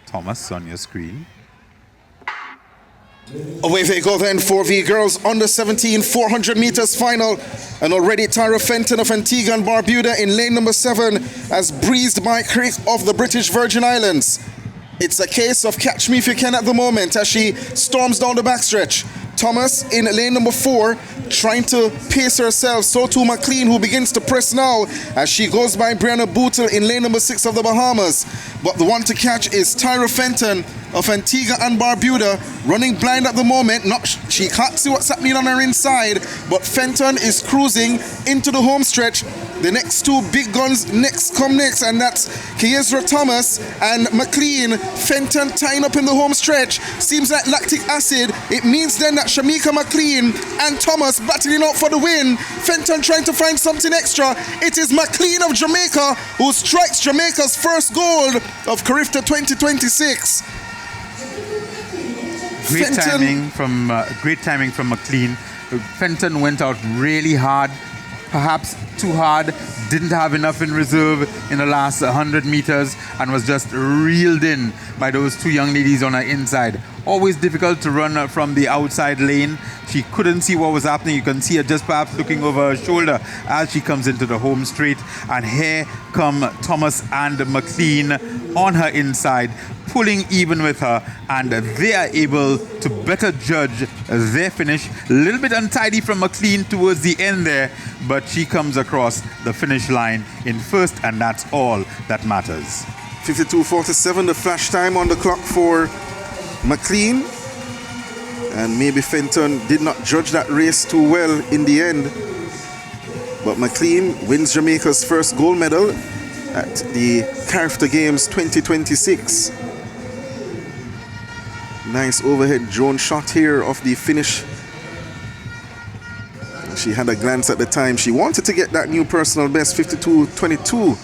Thomas on your screen. Away they go then for the girls under 17 400 meters final, and already Tara Fenton of Antigua and Barbuda in lane number 7 has breezed by Creek of the British Virgin Islands. It's a case of catch me if you can at the moment as she storms down the backstretch. Thomas in lane number 4 trying to pace herself. So too McLean, who begins to press now as she goes by Brianna Bootle in lane number 6 of the Bahamas. But the one to catch is Tyra Fenton of Antigua and Barbuda, running blind at the moment. She can't see what's happening on her inside, but Fenton is cruising into the home stretch. The next two big guns come next, and that's Kiezra Thomas and McLean. Fenton tying up in the home stretch. Seems like lactic acid. It means then that Shameika, McLean and Thomas battling out for the win. Fenton trying to find something extra. It is McLean of Jamaica who strikes Jamaica's first gold of Carifta 2026. Great timing from McLean. Fenton went out really hard, perhaps too hard, didn't have enough in reserve in the last 100 meters and was just reeled in by those two young ladies on her inside. Always difficult to run from the outside lane. She couldn't see what was happening. You can see her just perhaps looking over her shoulder as she comes into the home straight. And here come Thomas and McLean on her inside, pulling even with her, and they are able to better judge their finish. A little bit untidy from McLean towards the end there, but she comes across the finish line in first, and that's all that matters. 52:47, the flash time on the clock for McLean. And maybe Fenton did not judge that race too well in the end. But McLean wins Jamaica's first gold medal at the Carifta Games 2026. Nice overhead drone shot here of the finish. She had a glance at the time. She wanted to get that new personal best, 52:22.